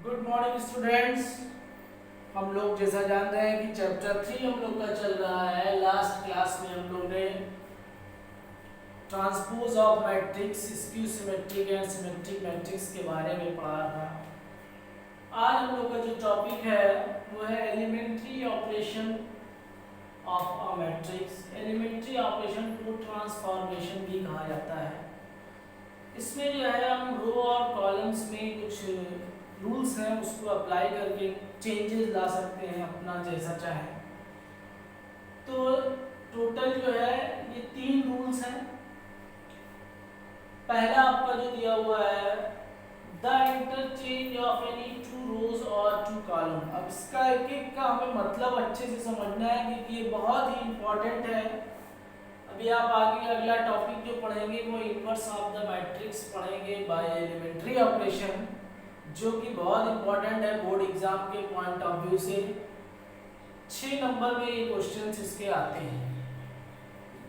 Good morning students. हम लोग जैसा जान रहे हैं कि चैप्टर 3 हम लोग का चल रहा है। लास्ट क्लास में हम लोग ने transpose of matrix, skew symmetric and symmetric matrix के बारे में पढ़ा था। आज हम लोग का जो टॉपिक है वो है elementary operation of a matrix. Elementary operation को ट्रांसफॉर्मेशन भी कहा जाता है। इसमें जो है हम रो और कॉलम्स में कुछ रूल्स हैं उसको अप्लाई करके चेंजेस ला सकते हैं अपना जैसा चाहे। तो टोटल जो है ये 3 रूल्स हैं। पहला आपका जो दिया हुआ है द इंटरचेंज ऑफ एनी 2 रोज और 2 कॉलम। अब इसका एक एक का हमें मतलब अच्छे से समझना है क्योंकि ये बहुत ही इंपॉर्टेंट है। अभी आप आगे अगला टॉपिक जो पढ़ेंगे वो इनवर्स ऑफ द मैट्रिक्स पढ़ेंगे बाय एलिमेंट्री ऑपरेशन, जो कि बहुत इंपॉर्टेंट है बोर्ड एग्जाम के पॉइंट ऑफ व्यू से। 6 नंबर में ये क्वेश्चंस इसके आते हैं।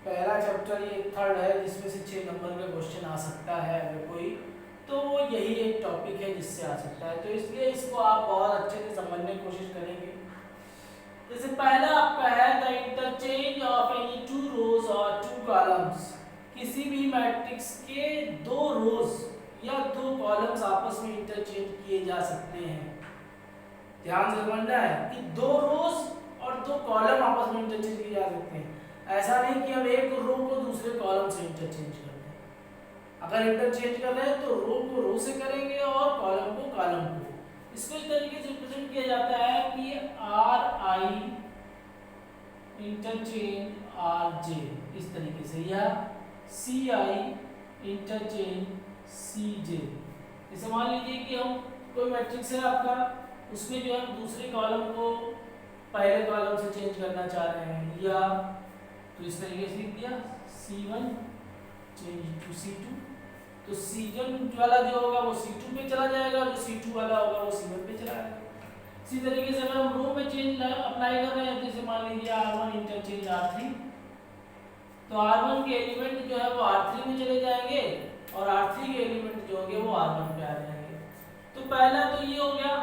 पहला चैप्टर ये थर्ड है जिसमें से 6 नंबर का क्वेश्चन आ सकता है अगर कोई, तो वो यही एक टॉपिक है जिससे आ सकता है। तो इसलिए इसको आप बहुत अच्छे से समझने की कोशिश करेंगे। जैसे पहला आपका है द इंटरचेंज ऑफ एनी 2 रोज और 2 कॉलम्स। किसी भी मैट्रिक्स के 2 रोज या 2 कॉलम्स आपस में इंटरचेंज किए जा सकते हैं। ध्यान से समझना है कि 2 रोज और 2 कॉलम आपस में इंटरचेंज किए जा सकते हैं। ऐसा नहीं कि हम एक रो को दूसरे कॉलम से इंटरचेंज कर दें। अगर इंटरचेंज कर रहे हैं तो रो को रो से करेंगे और कॉलम को कॉलम को। इसको इस तरीके से रिप्रेजेंट किया जाता है कि are I interchange R J, इस तरीके से, या सी आई इंटरचेंज सी जे। जैसे मान लीजिए कि हम कोई मैट्रिक्स है आपका, उसमें जो है दूसरे कॉलम को पहले कॉलम से चेंज करना चाह रहे हैं, या तो इस तरीके से लिख दिया C1 चेंज टू C2। तो C1 वाला जो होगा वो C2 पे चला जाएगा और जो C2 वाला होगा वो C1 पे चला जाएगा। इसी तरीके से अगर हम रो में चेंज अप्लाई कर रहे हैं, जैसे मान लीजिए R1 इंटरचेंज R3, तो R1 के एलिमेंट जो है वो R3 में चले जाएंगे और R3 के एलिमेंट जो होंगे वो R1 पे आ जाएंगे। तो पहला तो ये हो गया।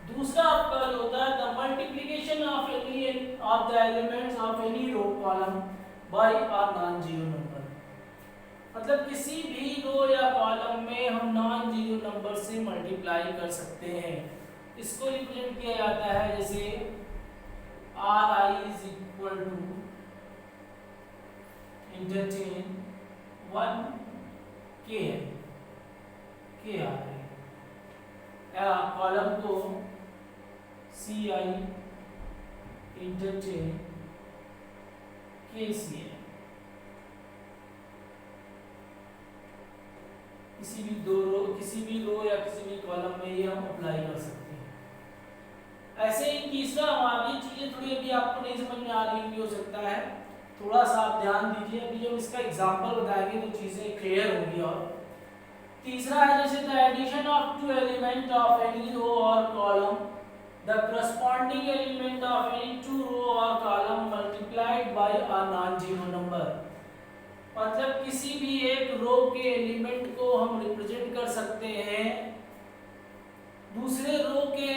दूसरा आपका जो होता है the multiplication of any of the elements of any row column by a non zero number. मतलब किसी भी रो या कॉलम में हम नॉन जीरो नंबर से मल्टीप्लाई कर सकते हैं। इसको रिप्रेजेंट किया जाता है जैसे R I is equal to interchange 1 के आ रहा है, या कॉलम को सी आई इंटरचेंज के सी है। किसी भी रो या किसी भी कॉलम में ये हम अप्लाई कर सकते हैं। ऐसे ही तीसरा, हमारी चीजें थोड़ी अभी आपको नहीं समझ में आ रही भी हो सकता है, थोड़ा सा आप ध्यान दीजिए। अभी जब इसका एग्जांपल बताएंगे तो चीजें क्लियर होंगी। और तीसरा है जैसे the addition of 2 element of any row और column, the corresponding element of any 2 row or column multiplied by a non-zero number। मतलब किसी भी एक रो के एलिमेंट को हम रिप्रेजेंट कर सकते हैं दूसरे रो के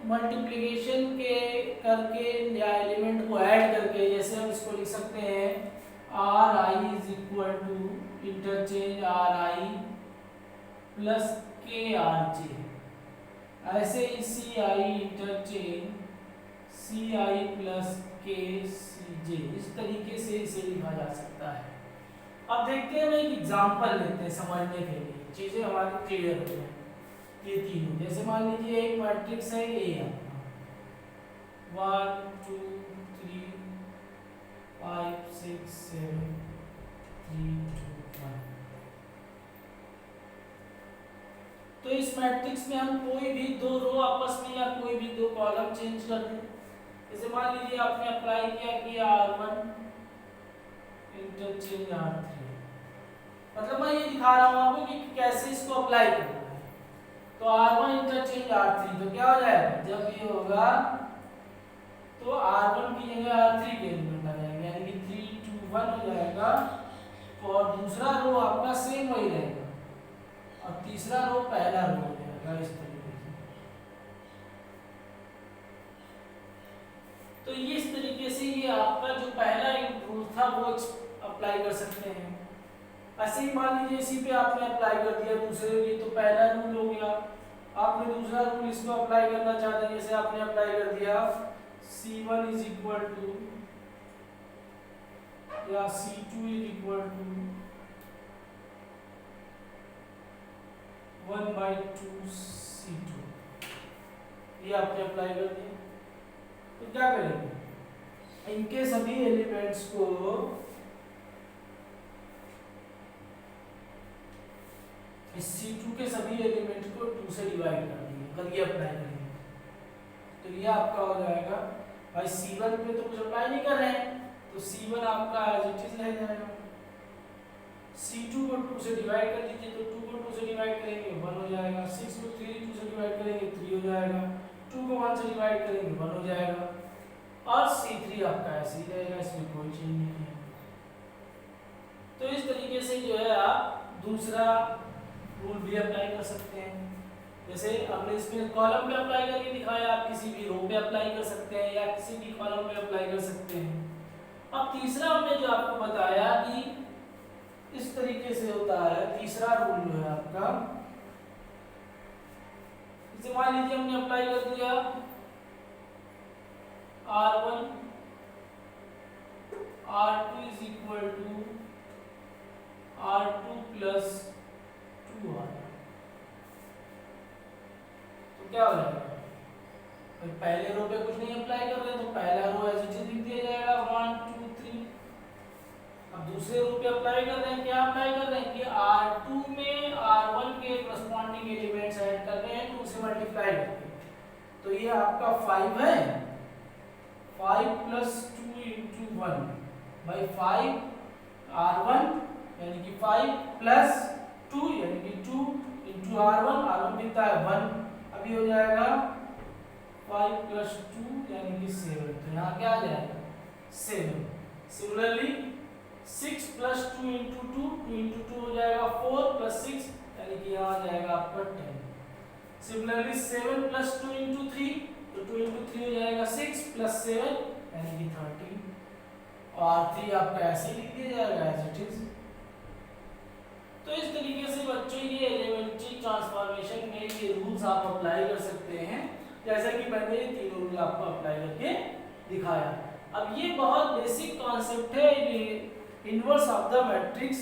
मल्टीप्लिकेशन के करके या एलिमेंट को ऐड करके। जैसे हम इसको लिख सकते हैं R I is equal to interchange R I plus K R J. ऐसे ही सी आई इंटरचेंज सी आई प्लस के सी जे, इस तरीके से इसे लिखा जा सकता है। अब देखते हैं, एक एग्जांपल लेते हैं समझने के लिए, चीजें हमारी क्लियर हो जाए। ये तीनों, जैसे मान लीजिए एक मैट्रिक्स है ए, 1 2 3 5 6 7 3 2 1। तो इस मैट्रिक्स में हम कोई भी 2 रो आपस में या कोई भी 2 कॉलम चेंज कर दें। जैसे मान लीजिए आपने अप्लाई किया कि R1 इंटरचेंज R3। मतलब मैं ये दिखा रहा हूं आपको कि कैसे इसको अप्लाई करना है। तो R1 इंटरचेंज R3, तो क्या हो जाएगा जब ये होगा तो R1 की जगह R3 के एलिमेंट आ जाएंगे, यानी कि 3 2 1 हो जाएगा। और दूसरा रो आपका सेम वही रहेगा और तीसरा रो पहला रो हो जाएगा, इस तरीके से। आप अप्लाई कर सकते हैं। ऐसे ही मान लीजिए इसी पे आपने अप्लाई कर दिया दूसरे लिए, तो पहला रूल हो गया। आपने दूसरा रूल इसको अप्लाई करना चाहते हैं, जैसे आपने अप्लाई कर दिया C1 इज इक्वल टू या C2 is equal to 1/2 C2, ये आपने अप्लाई कर दिया। तो क्या करेंगे, इनके सभी एलिमेंट्स को इस C2 के सभी एलिमेंट को 2 से डिवाइड कर देंगे, अगर ये अप्लाई करेंगे तो ये आपका हो जाएगा। भाई C1 पे तो कुछ अप्लाई नहीं कर रहे हैं, तो C1 आपका एज इट इज रह जाएगा। C2 को 2 से डिवाइड कर दीजिए, तो 2 को 2 से डिवाइड करेंगे 1 हो जाएगा। 6 को 2 से डिवाइड करेंगे 3 हो जाएगा। 2 को 1 से डिवाइड करेंगे 1 हो जाएगा। और C3 आपका ऐसे ही रहेगा, इसमें कोई चेंज नहीं है। तो इस तरीके से जो है आप दूसरा रूल भी अप्लाई कर सकते हैं। जैसे हमने इसमें कॉलम पे अप्लाई करके दिखाया, आप किसी भी रो पे अप्लाई कर सकते हैं या किसी भी कॉलम पे अप्लाई कर सकते हैं। अब तीसरा हमने जो आपको बताया कि इस तरीके से होता है, तीसरा रूल जो है आपका, जैसे मान लीजिए हमने अप्लाई कर दिया R1 R2 is equal to R2 plus 2R, तो क्या हो जाएगा, पहले रो पे कुछ नहीं अप्लाई कर रहे, तो पहला रो एज इट इज लिख दिया जाएगा 1 2 3। अब दूसरे रो पे अप्लाई कर रहे हैं, क्या अप्लाई कर रहे हैं कि R2 में R1 के करस्पॉन्डिंग एलिमेंट्स ऐड कर रहे हैं, 2 से मल्टीप्लाई करके, तो ये आपका 5 है। 5 प्लस 2 इंटू 1 बाई 5 R1 यानी कि 5 प्लस 2 यानी कि 2 इंटू R1 कितना है 1, अभी हो जाएगा 5 प्लस 2 यानी कि 7, तो यहाँ क्या आ जाएगा 7। सिमिलरली 6 प्लस 2 इंटू 2 2 इंटू 2 हो जाएगा 4 प्लस 6 यानी कि यहाँ आ जाएगा आपका 10। सिमिलरली 7 प्लस 2 इंटू 3, तो 2 इंटू 3 हो जाएगा 6 प्लस 7 यानी कि 13, और 3 आपका ऐसे लिख दिया जाएगा एज इट इज। तो इस तरीके से बच्चों ये एलिमेंट्री ट्रांसफॉर्मेशन में ये रूल्स आप अप्लाई कर सकते हैं, जैसा कि मैंने ये तीनों रूल आपको अप्लाई करके दिखाया। अब ये बहुत बेसिक कॉन्सेप्ट है इनवर्स ऑफ द मैट्रिक्स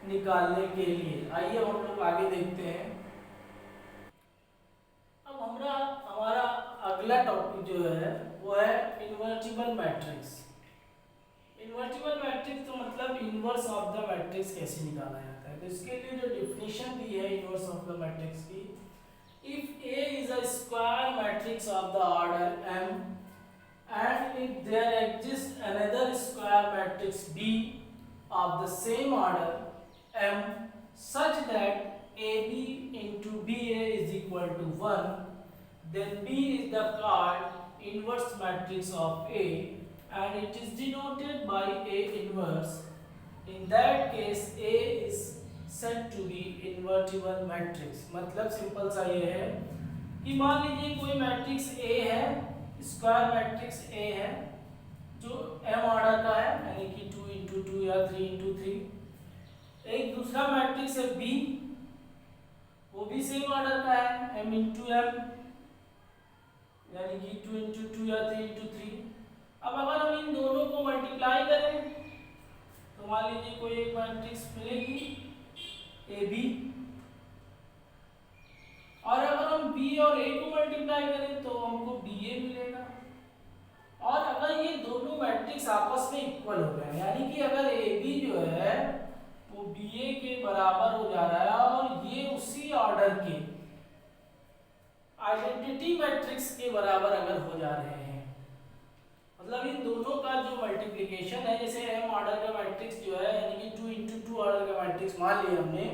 निकालने के लिए। आइए हम लोग आगे देखते हैं। अब हमारा अगला टॉपिक जो है वो है इन्वर्टिबल मैट्रिक्स। इन्वर्टिबल मैट्रिक्स तो मतलब इनवर्स ऑफ द मैट्रिक्स कैसे निकाला जाता है, तो इसके लिए जो डेफिनेशन दी है इनवर्स ऑफ द मैट्रिक्स की, if A is a square matrix of the order M and if there exists another square matrix B of the same order M such that AB into BA is equal to 1, then B is the called inverse matrix of A and it is denoted by A inverse. In that case A is said to be invertible matrix। मतलब simple सा ये है कि मान लीजिए कोई matrix A है, square matrix A है जो M ऑर्डर का है यानी कि 2 इंटू 2 या 3 इंटू 3। एक दूसरा मैट्रिक्स है B, वो भी सेम ऑर्डर का है M इंटू M यानी कि 2 इंटू 2 या 3 इंटू 3। अब अगर हम इन दोनों को मल्टीप्लाई करें तो मान लीजिए कोई एक मैट्रिक्स मिलेगी AB, और अगर हम B और A को मल्टीप्लाई करें तो हमको BA मिलेगा। और अगर ये दोनों मैट्रिक्स आपस में इक्वल हो गए यानी कि अगर AB जो है वो BA के बराबर हो जा रहा है और ये उसी ऑर्डर के आइडेंटिटी मैट्रिक्स के बराबर अगर हो जा रहे हैं, मतलब इन दोनों का जो मल्टीप्लिकेशन है, जैसे M ऑर्डर का मैट्रिक्स जो है यानी कि 2 इंटू 2 ऑर्डर का मैट्रिक्स मान लिया हमने,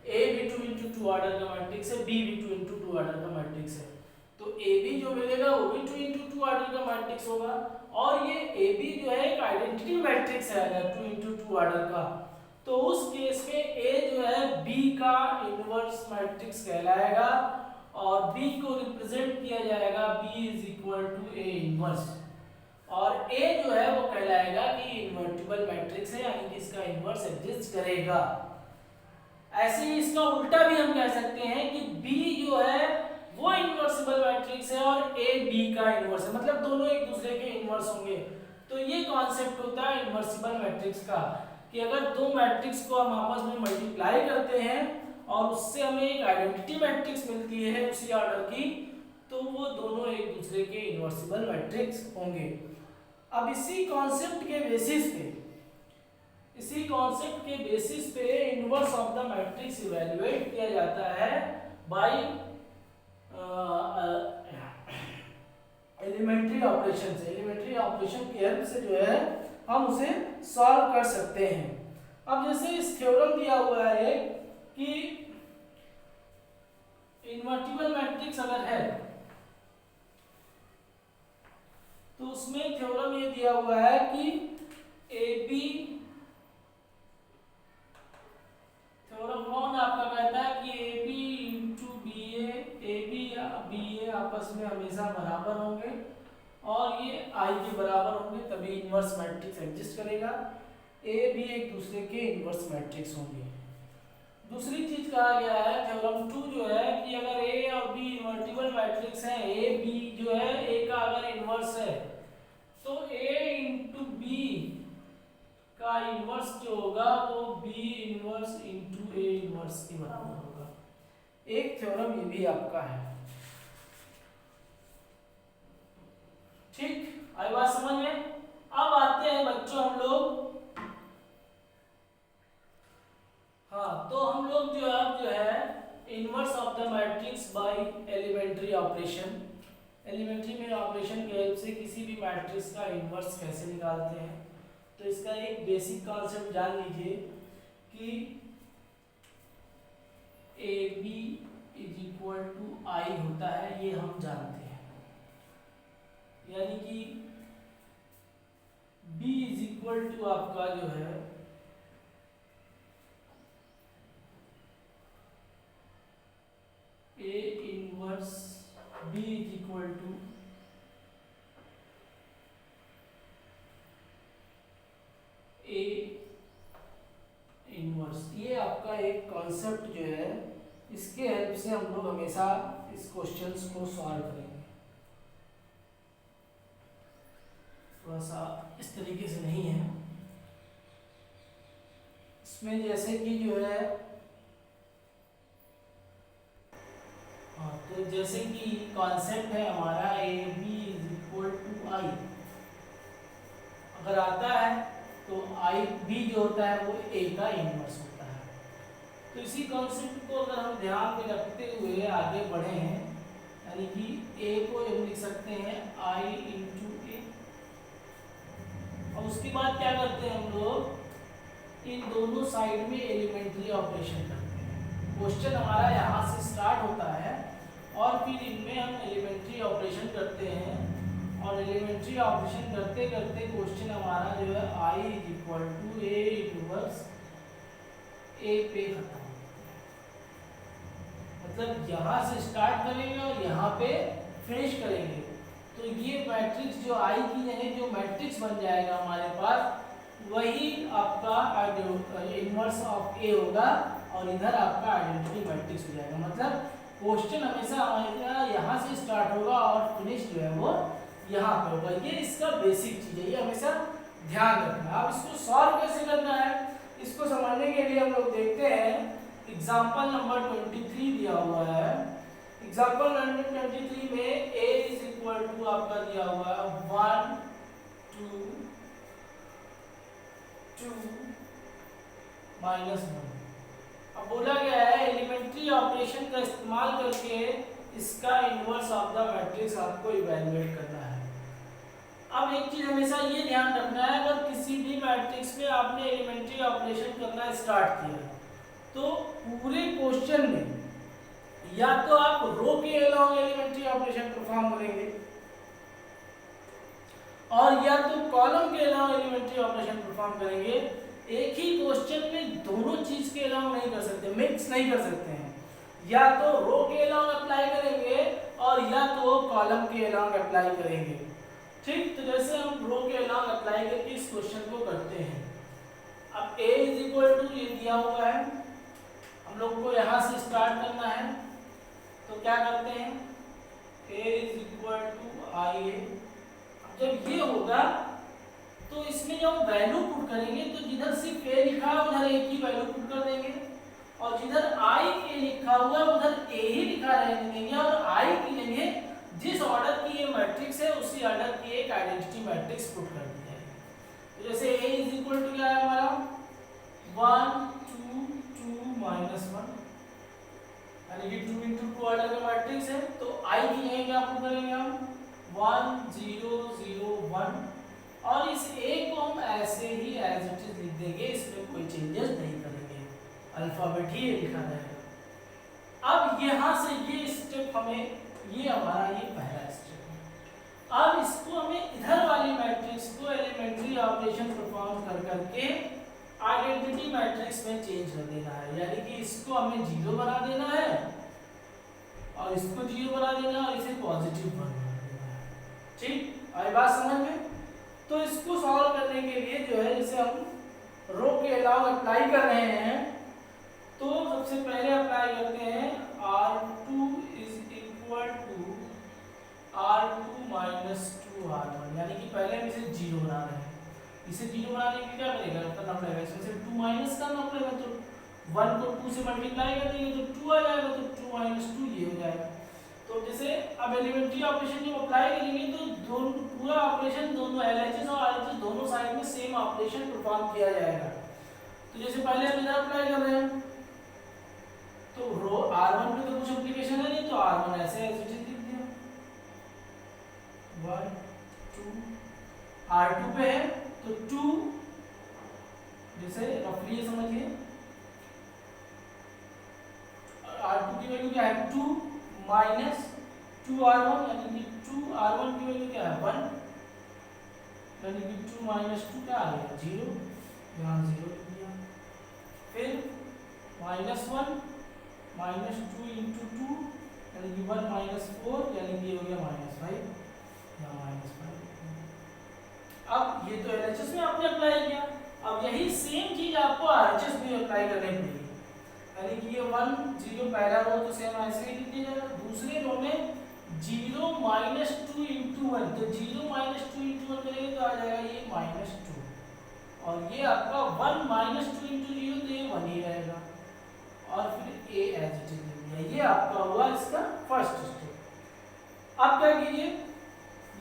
A भी 2 इंटू 2 ऑर्डर का मैट्रिक्स है, B भी 2 इंटू 2 ऑर्डर का मैट्रिक्स है, तो AB जो मिलेगा वो भी 2 इंटू 2 ऑर्डर का मैट्रिक्स होगा। और ये AB जो है एक आइडेंटिटी मैट्रिक्स है अगर 2 इंटू 2 ऑर्डर का, तो उस केस में A जो है B का इनवर्स मैट्रिक्स कहलाएगा और B को रिप्रेजेंट किया जाएगा B is equal to A inverse. और ए जो है वो कहलाएगा कि इन्वर्टिबल मैट्रिक्स है, यानी कि इसका इन्वर्स एग्जिस्ट करेगा। ऐसे ही इसका उल्टा भी हम कह सकते हैं कि बी जो है वो इन्वर्सिबल मैट्रिक्स है और ए बी का इन्वर्स है, मतलब दोनों एक दूसरे के इन्वर्स होंगे। तो ये कॉन्सेप्ट होता है इन्वर्सिबल मैट्रिक्स का कि अगर दो मैट्रिक्स को हम आपस में मल्टीप्लाई करते हैं और उससे हमें एक आइडेंटिटी मैट्रिक्स मिलती है उसी ऑर्डर की, तो वो दोनों एक दूसरे के इन्वर्सिबल मैट्रिक्स होंगे। अब इसी कॉन्सेप्ट के बेसिस पे inverse of the matrix evaluate किया जाता है बाय एलिमेंट्री ऑपरेशन की हेल्प से जो है हम उसे सॉल्व कर सकते हैं। अब जैसे इस थ्योरम दिया हुआ है कि इन्वर्टिबल मैट्रिक्स अगर है तो उसमें थ्योरम ये दिया हुआ है कि AB थ्योरम 1 आपका कहता है कि AB इंटू AB या BA आपस में हमेशा बराबर होंगे और ये I के बराबर होंगे, तभी इन्वर्स मैट्रिक्स एग्जिस्ट करेगा। A B एक दूसरे के इन्वर्स मैट्रिक्स होंगे। दूसरी चीज कहा गया है थ्योरम 2 जो है कि अगर A और B इन्वर्टिबल मैट्रिक्स हैं, A B जो है A का अगर इन्वर्स है तो A इंटू B का इन्वर्स जो होगा वो B inverse into A inverse के बराबर होगा। एक थ्योरम ये भी आपका है। ठीक, आई बात समझ में। अब आते हैं बच्चों हम लोग, हाँ तो हम लोग जो है inverse of the matrix by elementary operation, elementary में ऑपरेशन की हेल्प से किसी भी मैट्रिक्स का इन्वर्स कैसे निकालते हैं। तो इसका एक बेसिक कॉन्सेप्ट जान लीजिए कि AB is equal to I होता है, ये हम जानते हैं, यानी कि B इज इक्वल टू आपका जो है A inverse B is equal to A inverse. ये आपका एक कॉन्सेप्ट जो है, इसके हेल्प से हम लोग हमेशा इस क्वेश्चंस को सॉल्व करेंगे। थोड़ा सा इस तरीके से नहीं है इसमें, जैसे कि जो है हाँ, तो जैसे कि कॉन्सेप्ट है हमारा AB is equal to I, अगर आता है तो B जो होता है वो A का इनवर्स होता है। तो इसी कॉन्सेप्ट को अगर हम ध्यान में रखते हुए आगे बढ़े हैं, यानी कि A को हम लिख सकते हैं I इंटू A, और उसके बाद क्या करते हैं हम लोग, इन दोनों साइड में एलिमेंट्री ऑपरेशन करते हैं। क्वेश्चन हमारा यहाँ से स्टार्ट होता है और फिर इनमें हम एलिमेंट्री ऑपरेशन करते हैं, और एलिमेंट्री ऑपरेशन करते करते क्वेश्चन हमारा जो है I is equal to A inverse A पे खत्म, मतलब यहाँ से स्टार्ट करेंगे और यहाँ पे फिनिश करेंगे। तो ये मैट्रिक्स जो I की जगह जो मैट्रिक्स बन जाएगा हमारे पास, वही आपका इनवर्स ऑफ A होगा और इधर आपका आइडेंटिटी मैट्रिक्स हो जाएगा। मतलब क्वेश्चन हमेशा हमारा यहाँ से स्टार्ट होगा और फिनिश जो है वो यहाँ पे होगा। ये इसका बेसिक चीज है, ये हमेशा ध्यान रखना। अब इसको सॉल्व कैसे करना है, इसको समझने के लिए हम लोग देखते हैं एग्जाम्पल नंबर 23 दिया हुआ है। एग्जाम्पल नंबर 23 में A इज इक्वल टू आपका दिया हुआ है 1 2 2 -1। अब बोला गया है एलिमेंट्री ऑपरेशन का इस्तेमाल करके इसका इनवर्स ऑफ द मैट्रिक्स आपको इवैल्यूएट करना है। अब एक चीज हमेशा ये ध्यान रखना है, अगर किसी भी मैट्रिक्स में आपने एलिमेंट्री ऑपरेशन करना स्टार्ट किया तो पूरे क्वेश्चन में या तो आप रो के अलोंग एलिमेंट्री ऑपरेशन परफॉर्म करेंगे और या तो कॉलम के अलावा एलिमेंट्री ऑपरेशन परफॉर्म करेंगे। एक ही क्वेश्चन में दोनों चीज के अलावा नहीं कर सकते, मिक्स नहीं कर सकते हैं। या तो रो के अलावा अप्लाई करेंगे और या तो कॉलम के अलावा अप्लाई करेंगे। ठीक, तो जैसे हम रो के अलॉन्ग अप्लाई करके इस क्वेश्चन को करते हैं। अब a इज इक्वल टू ये दिया हुआ है, हम लोग को यहाँ से स्टार्ट करना है, तो क्या करते हैं a इज इक्वल टू आई ए। जब ये होगा तो इसमें जब वैल्यू पुट करेंगे तो जिधर सिर्फ a लिखा है उधर एक ही वैल्यू पुट कर देंगे, और जिधर आई ए लिखा हुआ है उधर a ही लिखा रहने देंगे, और आई की लेंगे जिस ऑर्डर की ये मैट्रिक्स है उसी ऑर्डर की एक आइडेंटिटी मैट्रिक्स पुट कर दी जाएगी। तो जैसे a इज इक्वल टू क्या है हमारा 1 2 2 -1, यानी कि 2 × 2 ऑर्डर का मैट्रिक्स है, तो i की लेंगे क्या पुट करेंगे हम 1 0 0 1, और इस a को हम ऐसे ही एज इट इज लिख देंगे, इसमें कोई चेंजेस नहीं करेंगे, अल्फाबेट ही लिखा रहेगा। अब यहाँ से ये स्टेप हमें, ये हमारा ये पहला स्टेप है। अब इसको हमें इधर वाली मैट्रिक्स को एलिमेंट्री ऑपरेशन परफॉर्म कर करके आइडेंटिटी मैट्रिक्स में चेंज कर देना है, यानी कि इसको हमें 0 बना देना है और इसको 0 बना देना है और इसे पॉजिटिव बना देना है। ठीक, आई बात समझ में? तो इसको सॉल्व करने के लिए जो है, जैसे हम रो के अलावा अप्लाई कर रहे हैं, तो सबसे पहले अप्लाई करते हैं R2 is equal to R2 minus 2R1, यानी कि पहले हम इसे 0 बना रहे हैं। इसे 0 बनाने के लिए क्या करेगा, करना पड़ेगा इसमें से 2 माइनस करना पड़ेगा, तो 1 को 2 से मल्टीप्लाई कर देंगे तो 2 आ जाएगा, तो 2 - 2 ये हो जाएगा। तो जैसे अब एलिमेंट्री ऑपरेशन जब अप्लाई करेंगे तो दोनों पूरा ऑपरेशन दोनों LHS और RHS दोनों साइड में सेम ऑपरेशन परफॉर्म किया जाएगा। तो जैसे पहले हम इधर अप्लाई कर रहे हैं, तो रो R1 पे तो कुछ एप्लीकेशन है नहीं, तो R1 ऐसे लिख दिया 1 2, R2 पे है तो 2, जैसे रफली समझिए R2 की वैल्यू क्या है 2 माइनस 2R1, यानी कि 2R1 की वैल्यू क्या है 1, यानी कि 2 - 2 क्या आ गया 0, यहाँ 0 लिख दिया। फिर -1 -2 × 2, यानी कि 1 - 4, यानी कि ये हो गया -5, यहाँ -5। अब ये तो LHS में आपने अप्लाई किया, अब यही सेम चीज आपको RHS में अप्लाई करनी पड़ेगी, यानी कि ये 1 0 पहला रो तो सेम ऐसे ही लिख दिया जाएगा, दूसरे रो में 0 - 2 × 1, तो 0 - 2 × 1 करेंगे तो आ जाएगा ये -2, और ये आपका 1 - 2 × 0, तो ये 1 ही रहेगा, और फिर a एज इट इज, ये आपका हुआ इसका फर्स्ट स्टेप। अब क्या कीजिए,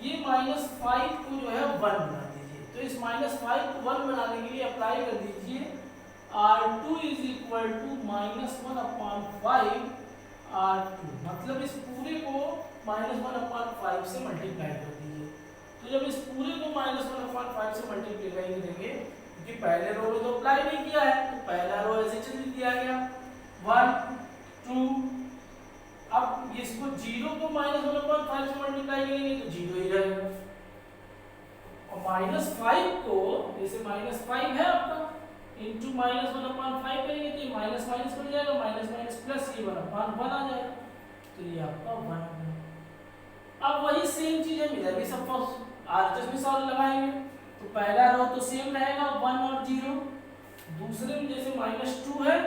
ये -5 को जो है 1 बना दीजिए, तो इस -5 को 1 बनाने के लिए अप्लाई कर दीजिए R2 is equal to -1/5 R2, मतलब इस पूरे को -1/5 से मल्टीप्लाई कर दीजिए। तो जब इस पूरे को -1/5 से मल्टीप्लाई करेंगे, क्योंकि पहले रो में तो अप्लाई नहीं किया है, तो पहला रो ऐसे चल दिया गया 1 2, अब इसको 0 को -1/5 से मल्टीप्लाई करेंगे तो 0 ही रहेगा, और -5 को, जैसे -5 है आपका, इंटू -1/5 करेंगे तो ये माइनस माइनस बन जाएगा, माइनस प्लस ये 1/1 आ जाएगा, तो ये आपका 1 हो गया। अब वही सेम चीज हम इधर भी सब RHS में सॉल्व लगाएंगे, तो पहला रो तो सेम रहेगा 1 और 0, दूसरे में जैसे -2 है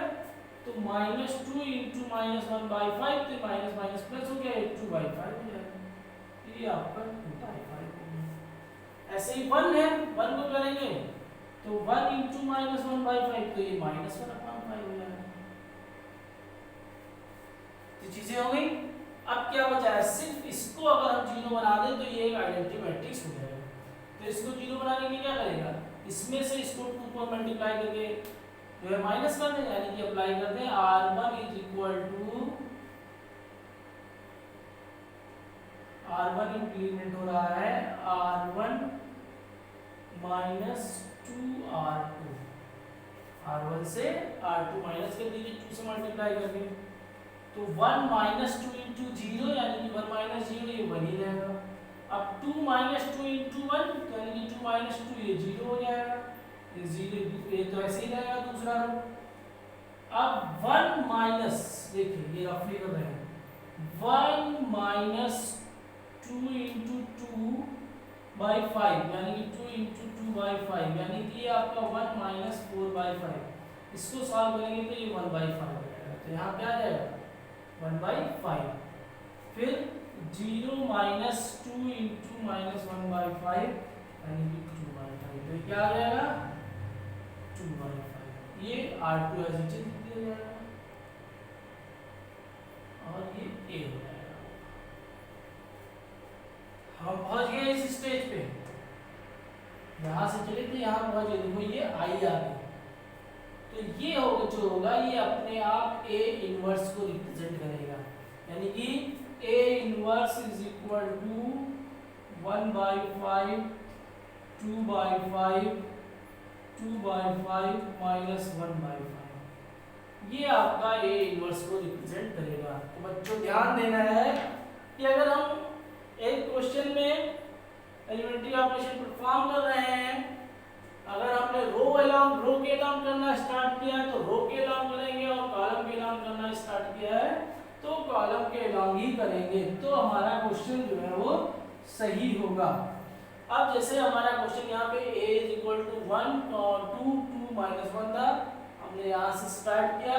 तो -2 × -1/5, तो माइनस प्लस हो गया, 2/5 हो जाएगा, ये आपका 2/5 हो गया। ऐसे ही 1 है, 1 को करेंगे तो 1 × -1/5, तो ये -1/5 हो जाएगा। तो चीजें हो गई। अब क्या बचा है, सिर्फ इसको अगर हम 0 बना दें तो ये एक आइडेंटिटी मैट्रिक्स हो जाएगा। तो इसको 0 बनाने के लिए क्या करेगा, इसमें से इसको 2 को मल्टीप्लाई करके जो है माइनस कर दें, यानी कि अप्लाई करते हैं R1 is equal to, R1 implement हो रहा है R1 - 2R2, R1 से R2 माइनस कर दीजिए 2 से मल्टीप्लाई करके, तो 1 - 2 × 0, यानी कि 1 - 0 ये 1 ही रहेगा। अब 2 - 2 × 1, यानी कि 2 - 2 ये 0 हो जाएगा, ये 0 ये तो ऐसे ही रहेगा दूसरा रो। अब 1 माइनस, देखिए ये रफली कर रहे हैं, 1 - 2 × 2 - 1/5 यानी कि 2 इंटू 2/5 यानी कि ये आपका 1 माइनस 4/5। इसको सॉल्व करेंगे तो ये 1/5 आ जाएगा। तो यहाँ क्या आ जाएगा 1/5। फिर 0 माइनस 2 इंटू माइनस 1/5 यानी कि 2/5। तो क्या आ जाएगा 2/5। ये R2 ऐसे चीज लिख दिया जाएगा और ये A हो जाएगा। हम पहुंच गए इस स्टेज पे, यहां से चले तो यहां पहुंच गए। देखो ये आई आ गई, तो ये होगा जो होगा ये अपने आप A इनवर्स को रिप्रेजेंट करेगा, यानी कि A inverse is equal to 1/5 2/5 2/5 minus 1/5। ये आपका A इनवर्स को रिप्रेजेंट करेगा। तो बच्चों ध्यान देना है कि अगर हम एक क्वेश्चन में एलिमेंट्री ऑपरेशन परफॉर्म कर रहे हैं, अगर हमने रो के अलाउंग करना स्टार्ट किया है तो रो के अलाउंग करेंगे, और कॉलम के अलाउंग करना स्टार्ट किया है तो कॉलम के अलाउंग ही करेंगे, तो हमारा क्वेश्चन जो है वो सही होगा। अब जैसे हमारा क्वेश्चन यहाँ पे a इज इक्वल टू 1 और 2 माइनस 1 था, हमने यहाँ से स्टार्ट किया,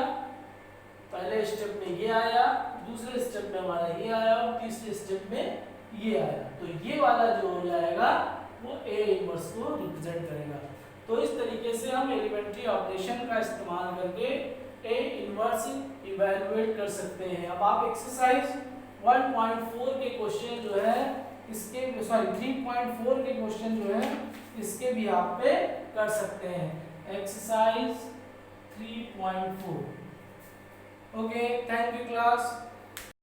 पहले स्टेप में ये आया, दूसरे स्टेप में हमारा ये आया और तीसरे स्टेप में ये आया। तो ये वाला जो हो जाएगा वो A इनवर्स को रिप्रेजेंट करेगा। तो इस तरीके से हम एलिमेंट्री ऑपरेशन का इस्तेमाल करके A इनवर्स इवैल्यूएट कर सकते हैं। अब आप एक्सरसाइज 1.4 के क्वेश्चन जो है इसके 3.4 के क्वेश्चन जो है इसके भी आप पे कर सकते हैं। Exercise 3.4। Okay, thank you class.